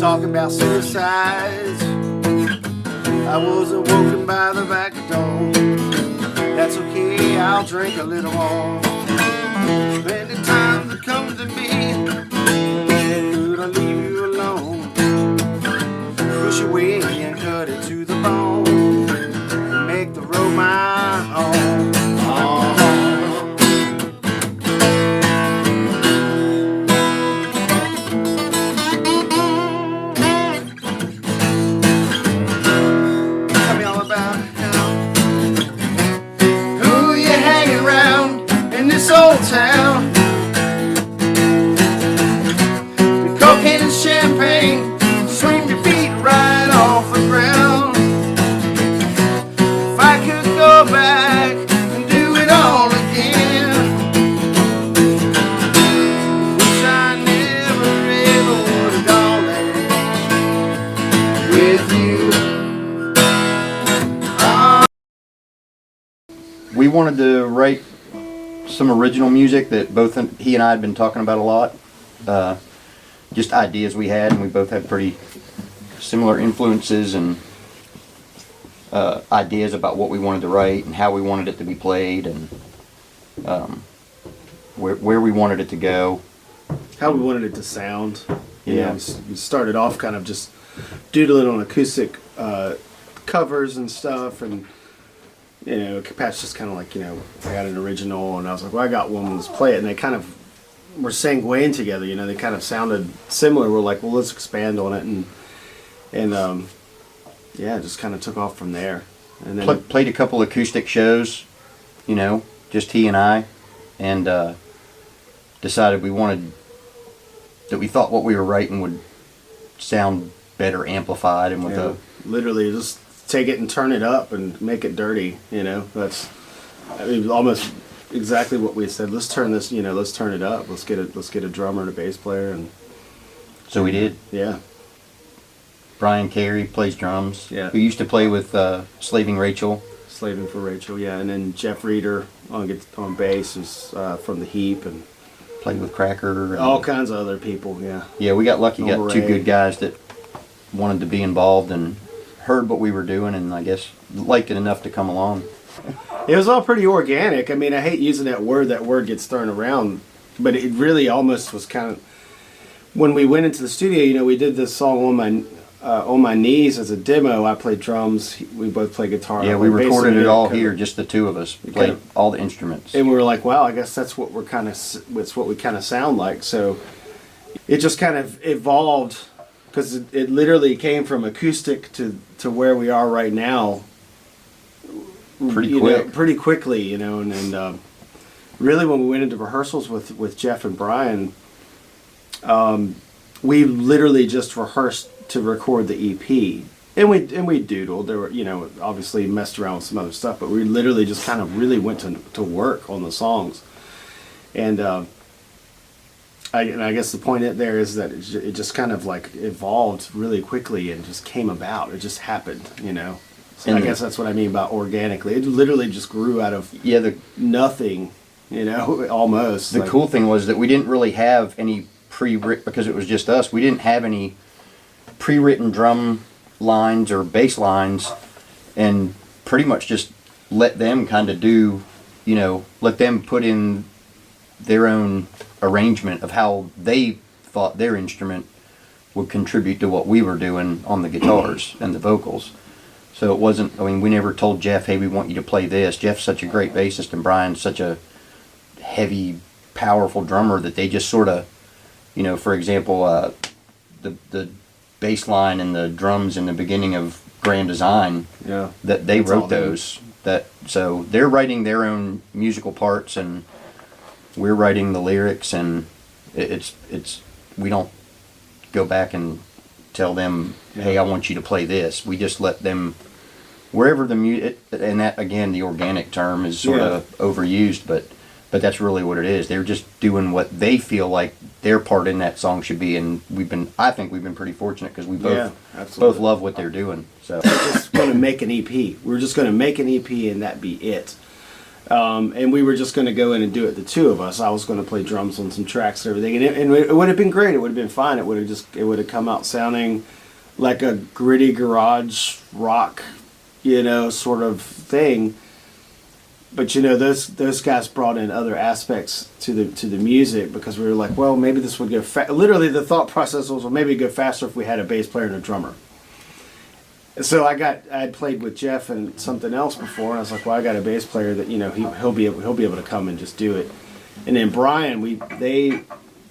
talking about suicides. I was awoken by the back door. That's okay, I'll drink a little more. Many times it comes to me, could I leave you alone? Push away and cut it to the bone, and make the road my home. Tell me all about who you hang around in this old town. The cocaine and champagne swing your feet right off the ground. If I could go back and do it all again, wish I never ever would have gone there with you. We wanted to write some original music that both he and I had been talking about a lot. Just ideas we had, and we both had pretty similar influences and ideas about what we wanted to write and how we wanted it to be played and where we wanted it to go. How we wanted it to sound. Yeah. We started off kind of just doodling on acoustic covers and stuff, and Patch just kind of like, I got an original, and I was like, well, I got one, let's play it. And they kind of were segueing together, they kind of sounded similar. We're like, well, let's expand on it, and yeah, just kind of took off from there. And then Played a couple acoustic shows, just he and I, and decided that we thought what we were writing would sound better amplified and with literally just take it and turn it up and make it dirty. That's almost exactly what we said. Let's turn this. Let's turn it up. Let's get a drummer and a bass player, and so we did. Yeah. Brian Carey plays drums. Yeah. Who used to play with Slaving Rachel. Slaving for Rachel. Yeah, and then Jeff Reeder on bass is from the Heap, and played with Cracker. And all kinds of other people. Yeah. Yeah, we got lucky. Got two Ray. good guys that wanted to be involved and heard what we were doing, and I guess liked it enough to come along. It was all pretty organic. I mean, I hate using that word. That word gets thrown around, but it really almost was kind of. When we went into the studio, we did this song on my knees as a demo. I played drums. We both played guitar. Yeah, we recorded it all here, just the two of us. We played all the instruments, and we were like, "Wow, I guess that's what it's what we kind of sound like." So it just kind of evolved, because it literally came from acoustic to where we are right now. Pretty quickly, and really when we went into rehearsals with Jeff and Brian, we literally just rehearsed to record the EP, and we doodled. There were obviously messed around with some other stuff, but we literally just kind of really went to work on the songs, and I guess the point there is that it just kind of like evolved really quickly and just came about. It just happened, So I guess that's what I mean about organically. It literally just grew out of nothing, almost. The cool thing was that we didn't really have any pre-written, because it was just us. We didn't have any pre-written drum lines or bass lines, and pretty much just let them kind of do, let them put in their own arrangement of how they thought their instrument would contribute to what we were doing on the guitars and the vocals. So it wasn't, we never told Jeff, hey, we want you to play this. Jeff's such a great bassist, and Brian's such a heavy, powerful drummer that they just sort of, for example, the bass line and the drums in the beginning of Grand Design, that they wrote those. So they're writing their own musical parts, and we're writing the lyrics, and we don't go back and tell them, hey, I want you to play this. We just let them, wherever the music, and that, again, the organic term is sort of overused, but that's really what it is. They're just doing what they feel like their part in that song should be, and I think we've been pretty fortunate, because we both love what they're doing. So we're just going to make an EP. We're just going to make an EP, and that be it. And we were just going to go in and do it, the two of us. I was going to play drums on some tracks and everything, and it would have been great. It would have been fine. It would have come out sounding like a gritty garage rock, sort of thing. But those guys brought in other aspects to the music, because we were like, well, maybe this would go. Literally, the thought process was, well, maybe it'd go faster if we had a bass player and a drummer. So I had played with Jeff and something else before, and I was like, well, I got a bass player that he'll be able to come and just do it. And then Brian,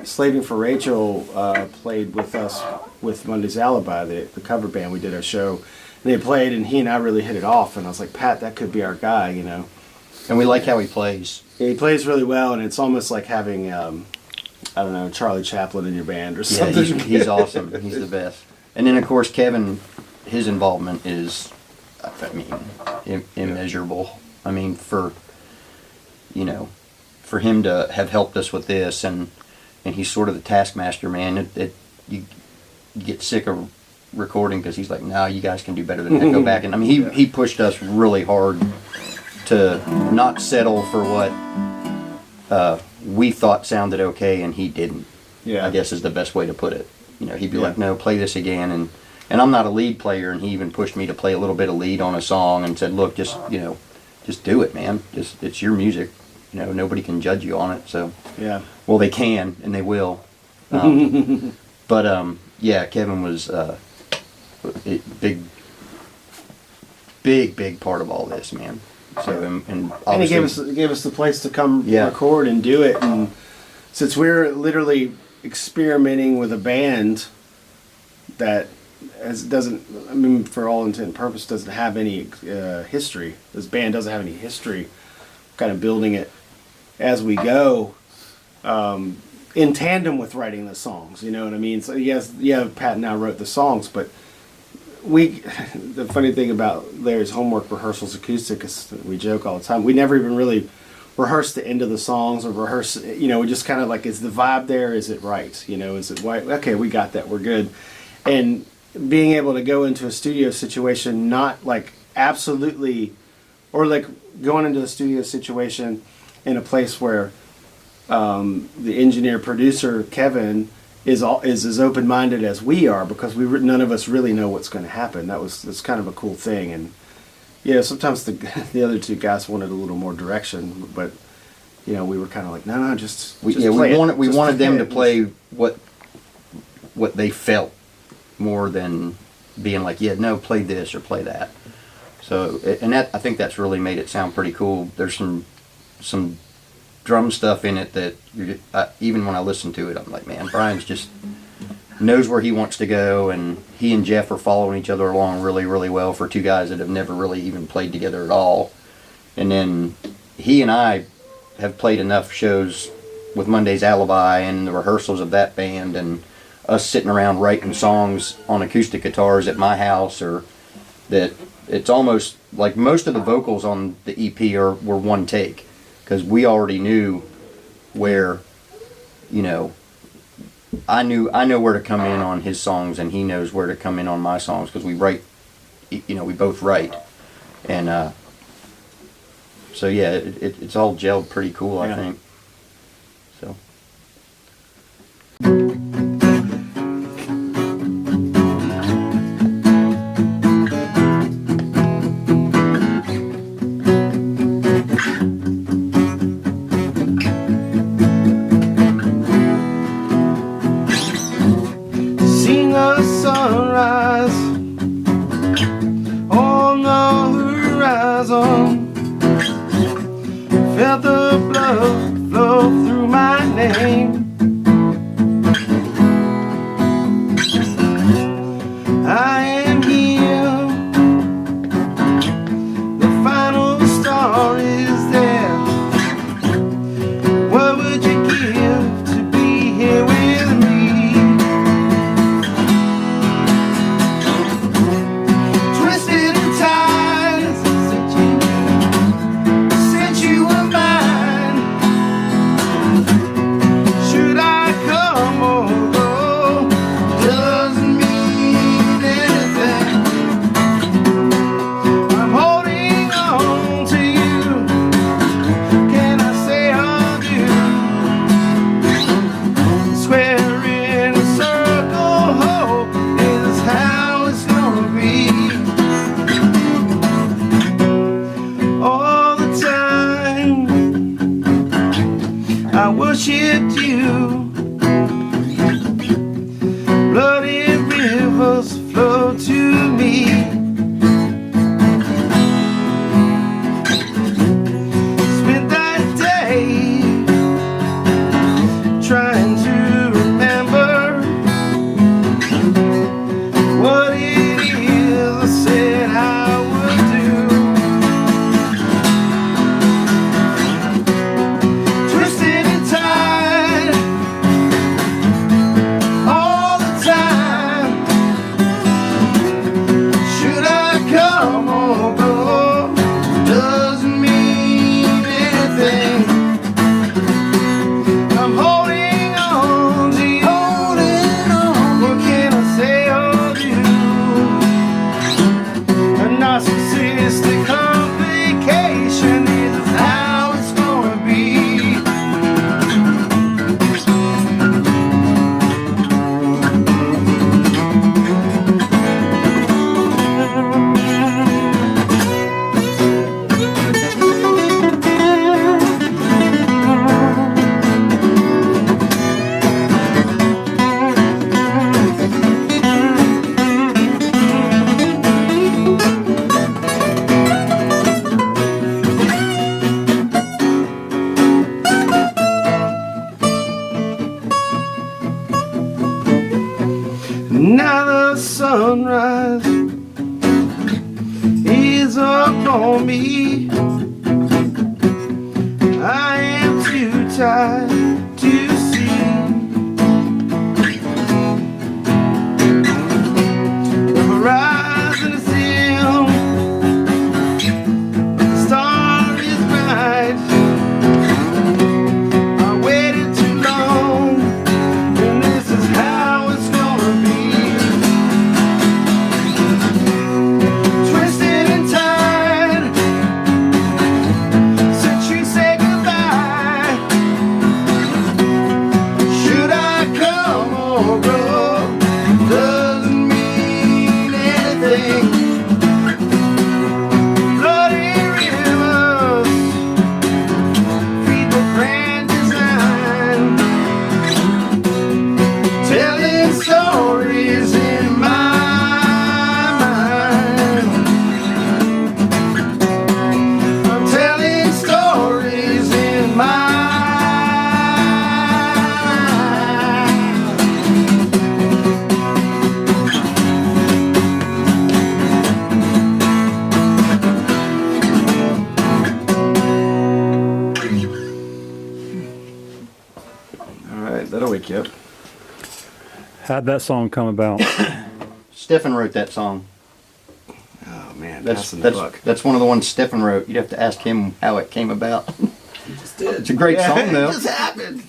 Slaving for Rachel played with us with Monday's Alibi, the cover band. We did our show, and they played, and he and I really hit it off. And I was like, Pat, that could be our guy, And we like how he plays. Yeah, he plays really well, and it's almost like having I don't know, Charlie Chaplin in your band or something. Yeah, he's awesome. He's the best. And then of course Kevin, his involvement is, immeasurable. I mean, for him to have helped us with this, and he's sort of the taskmaster, man. You get sick of recording because he's like, no, you guys can do better than that. Go back. And I mean, he pushed us really hard to not settle for what we thought sounded okay, and he didn't. Yeah, I guess is the best way to put it. He'd be like, no, play this again, and I'm not a lead player, and he even pushed me to play a little bit of lead on a song and said, look, just do it, man. It's your music. Nobody can judge you on it. So yeah, well, they can, and they will. But yeah, Kevin was a big part of all this, man. So and he gave us the place to come record and do it. And since we're literally experimenting with a band that for all intent and purpose, doesn't have any history. This band doesn't have any history. Kind of building it as we go, in tandem with writing the songs. You know what I mean? So yes, Pat and I wrote the songs, but the funny thing about Larry's homework rehearsals acoustic is we joke all the time. We never even really rehearse the end of the songs or rehearse. We just kind of like, is the vibe there? Is it right? Is it right? Okay, we got that. We're good. And being able to go into a studio situation, not like absolutely, or like going into a studio situation in a place where the engineer producer Kevin is as open-minded as we are, because none of us really know what's going to happen. That's kind of a cool thing. And sometimes the other two guys wanted a little more direction, but we were kind of like, no, just we wanted them to play what they felt, more than being like, no, play this or play that. So, and I think that's really made it sound pretty cool. There's some drum stuff in it that even when I listen to it, I'm like, man, Brian's just knows where he wants to go, and he and Jeff are following each other along really, really well for two guys that have never really even played together at all. And then he and I have played enough shows with Monday's Alibi and the rehearsals of that band, and us sitting around writing songs on acoustic guitars at my house, or that it's almost like most of the vocals on the EP were one take, because we already knew where, I know where to come in on his songs, and he knows where to come in on my songs, because we write, we both write, and so yeah, it's all gelled pretty cool, I think. So. Felt the blood flow through my name. I am here. The final star is there. What would you give to be here with me? Twisted in ties, set you were mine. Now the sunrise is upon me. I am too tired to see. The horizon is dim, the star is bright. I waited too long, and this is how it's gonna be. Twisted and tied, since you said goodbye. Should I come or go? Doesn't mean anything. Bloody rivers feed the grand design, telling stories in my mind. I'm telling stories in my mind. All right, that'll wake you up. How'd that song come about? Stefan wrote that song. Oh man, That's passing the that's buck. that's one of the ones Stefan wrote. You'd have to ask him how it came about. Just did. It's a great song It though. just happened.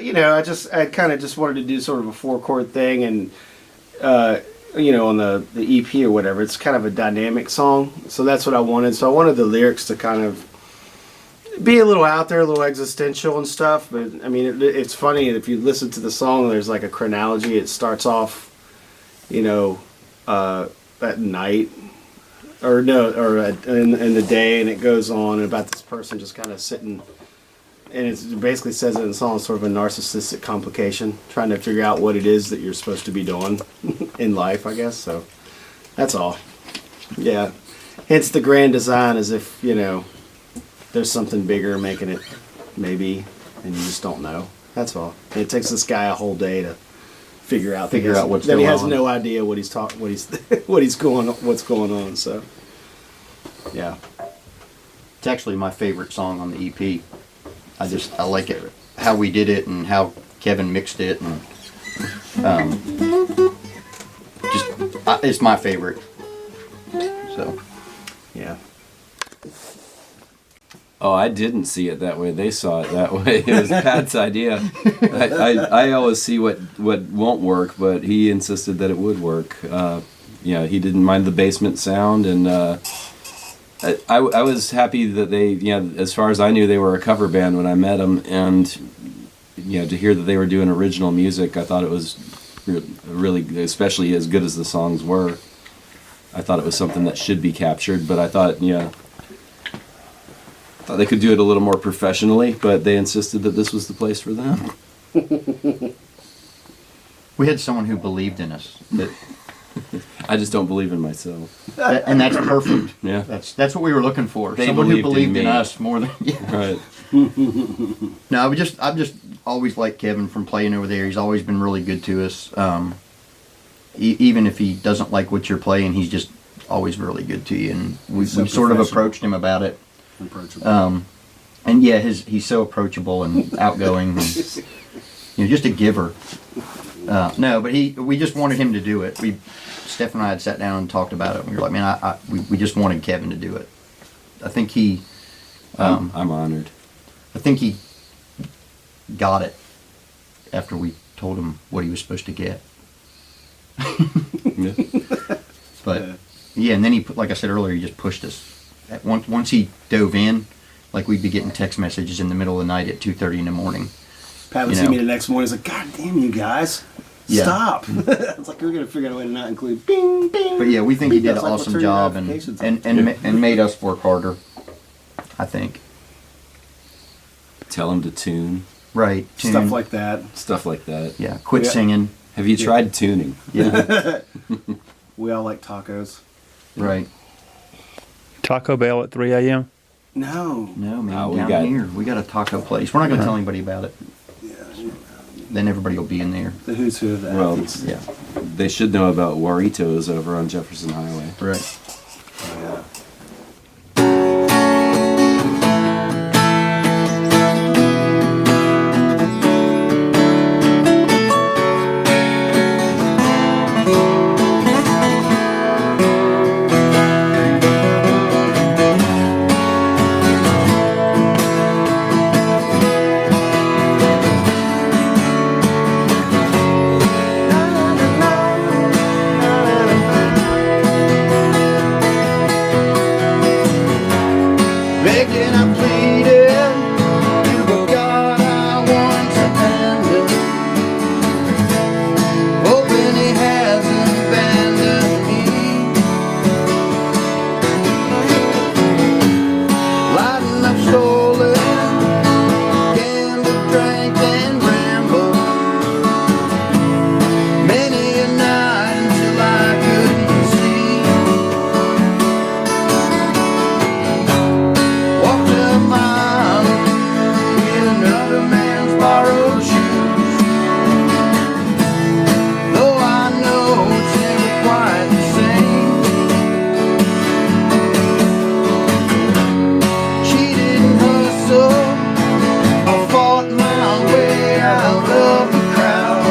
You know, I kind of just wanted to do sort of a 4-chord thing, and you know, on the EP or whatever, it's kind of a dynamic song. So that's what I wanted. So I wanted the lyrics to kind of be a little out there, a little existential and stuff. But I mean, it's funny if you listen to the song. There's like a chronology. It starts off, you know, at night, or no, or in the day, and it goes on about this person just kind of sitting. And it basically says it in the song, sort of a narcissistic complication, trying to figure out what it is that you're supposed to be doing in life, I guess. So that's all. Yeah. Hence the grand design, as if, you know, there's something bigger making it, maybe, and you just don't know. That's all. And it takes this guy a whole day to figure out what's that he going has on. no idea what's going on. So yeah. It's actually my favorite song on the EP. I like it, how we did it and how Kevin mixed it, and it's my favorite. So Yeah. Oh, I didn't see it that way. They saw it that way. It was Pat's idea. I always see what won't work, but he insisted that it would work. Yeah, he didn't mind the basement sound, and I was happy that they, as far as I knew, they were a cover band when I met them, and to hear that they were doing original music, I thought it was really, especially as good as the songs were. I thought it was something that should be captured, but I thought they could do it a little more professionally, but they insisted that this was the place for them. we had someone who believed in us, I just don't believe in myself. and that's perfect. Yeah. That's what we were looking for. They Someone who believed in believed in me. us more than. Yeah. Right. No, I've just always liked Kevin from playing over there. He's always been really good to us. Even if he doesn't like what you're playing, he's just always really good to you. And we So sort of professional. approached him about it. Approachable. And yeah, he's so approachable and outgoing, and just a giver. No, but we just wanted him to do it. Steph and I had sat down and talked about it. And we were like, man, we just wanted Kevin to do it. I think he. I'm honored. I think he got it after we told him what he was supposed to get. Yeah. But yeah, and then like I said earlier, he just pushed us. Once he dove in, like we'd be getting text messages in the middle of the night at 2:30 in the morning. Pat would you see know. me the next morning. He's like, "God damn you guys, Yeah. stop!" It's like we're gonna figure out a way to not include bing bing. But yeah, we think he did an That's like awesome returning job and notifications. and made us work harder. I think. Tell him to tune. Right. Stuff tune. like that. Stuff like that. Yeah. Quit Yeah. singing. Have you tried tuning? Yeah. We all like tacos. Right. Taco Bell at 3 a.m. No. No, man. No, we down got- here, we got a taco place. We're not going to tell anybody about it. Yeah. then everybody will be in there. The who's who of Well, Athens. Yeah. They should know about Warritos over on Jefferson Highway. Right. Oh, yeah. Begging, I pleaded, you were God I once abandoned. Hoping he hasn't abandoned me. Lighting up stolen, gambled, drank and rambled. Many a night until I couldn't see. Walked a mile in another man's borrowed shoes. Though I know it's never quite the same. Cheated and hustled, I fought my way out of the crowd,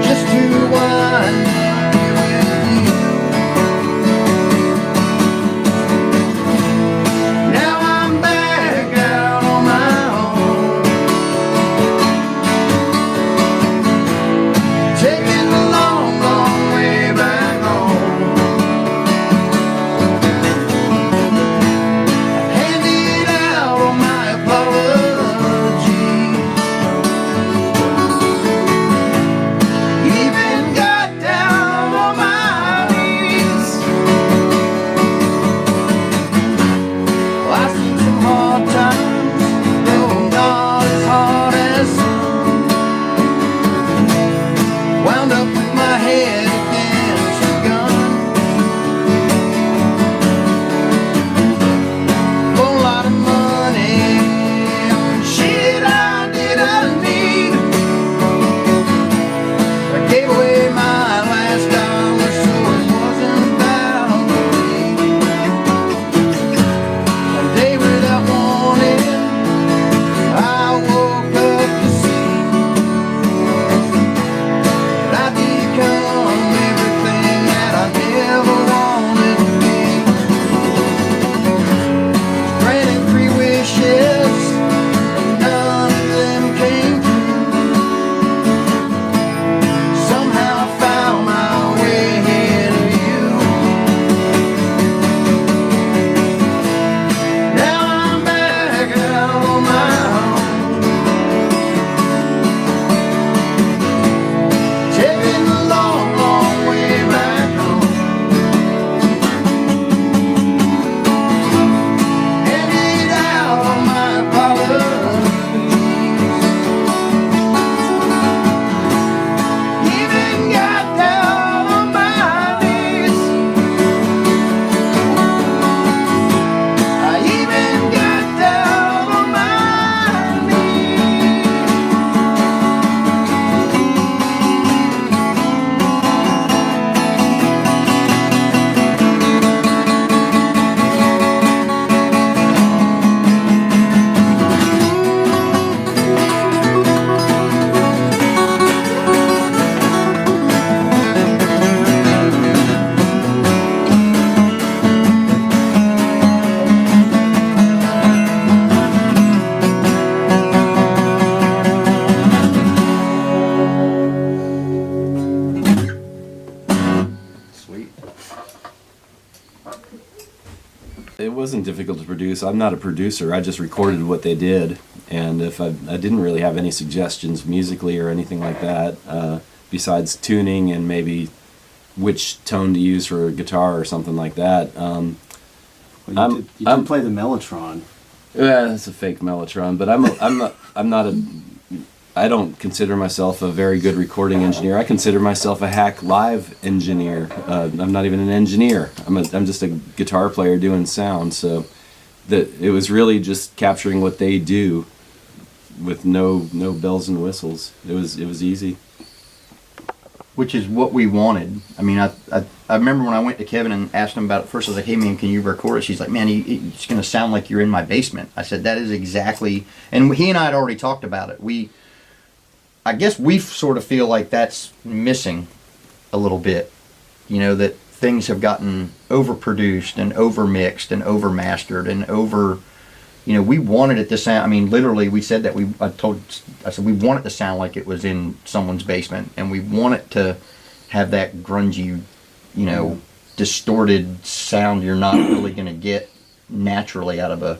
just to wind up here with you. Now I'm back out on my own, taking the long, long way back home. Handed out all my apologies, even got down on my knees. Well, I've seen some hard times, though not as hard as some. Wound up with my head against a gun. Whole lot of money on shit I didn't need. I gave away my last dollar, so it wasn't about me. One day without warning, I woke up to see that I'd become everything that I never wanted to be. Granted 3 wishes, and none of them came true. Somehow I found my way here to you. Now I'm back out on my own, taking the long, long way back home. Handed out all my apologies, even got down on my knees. I even got down on my knees. Sweet. It wasn't difficult to produce. I'm not a producer. I just recorded what they did, and if I didn't really have any suggestions musically or anything like that, besides tuning and maybe which tone to use for a guitar or something like that. Well, I'm- you I'm- did play the Mellotron. Yeah, that's a fake Mellotron, but I don't consider myself a very good recording engineer. I consider myself a hack live engineer. I'm not even an engineer. I'm just a guitar player doing sound. So that it was really just capturing what they do with no bells and whistles. It was easy. Which is what we wanted. I mean, I remember when I went to Kevin and asked him about it first. I was like, "Hey man, can you record it?" She's like, "Man, it's going to sound like you're in my basement." I said, "That is exactly." And he and I had already talked about it. I guess we sort of feel like that's missing a little bit. You know, that things have gotten overproduced and overmixed and overmastered and over. You know, we wanted it to sound. I mean, literally, we said that I said we want it to sound like it was in someone's basement, and we want it to have that grungy, you know, distorted sound you're not really going to get naturally out of a,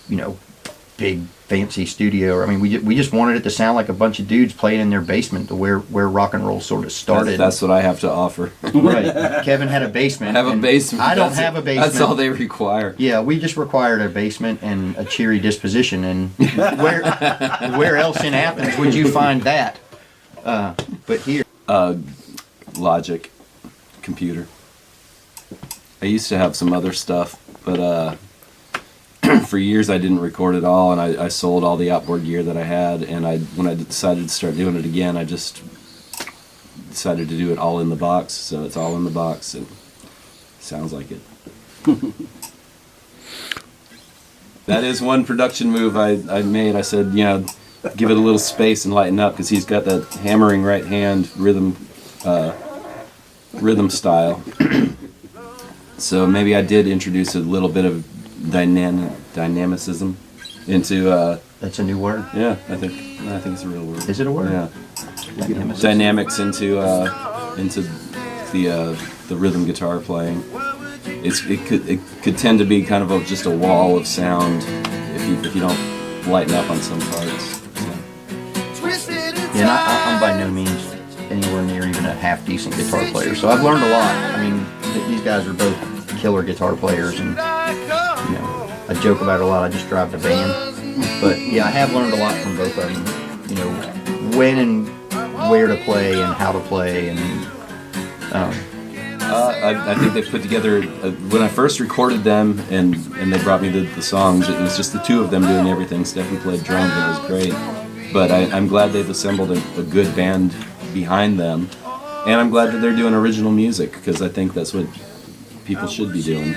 you know, big fancy studio. I mean, we just wanted it to sound like a bunch of dudes playing in their basement, to where rock and roll sort of started. That's what I have to offer. Right. Kevin had a basement. I have a basement. I don't have a basement. That's all they require. Yeah, we just required a basement and a cheery disposition, and where else in Athens would you find that? But here. Logic, computer. I used to have some other stuff, but for years I didn't record at all, and I sold all the outboard gear that I had, and when I decided to start doing it again, I just decided to do it all in the box, so it's all in the box, and sounds like it. That is one production move I made. I said, you know, give it a little space and lighten up, because he's got that hammering right hand rhythm style. So maybe I did introduce a little bit of dynamicism into That's a new word. yeah, I think it's a real word. Is it a word? Yeah. Dynamicism. Dynamics into the rhythm guitar playing. It could tend to be kind of just a wall of sound if you don't lighten up on some parts. So. Yeah, and I'm by no means anywhere near even a half decent guitar player, so I've learned a lot. I mean, these guys are both killer guitar players, and you know, I joke about it a lot. I just drive the van, but yeah, I have learned a lot from both of them. You know, when and where to play and how to play, and I think they put together when I first recorded them and they brought me the songs. It was just the two of them doing everything. Stephanie played drums and it was great. But I'm glad they've assembled a good band behind them, and I'm glad that they're doing original music, because I think that's what people should be doing.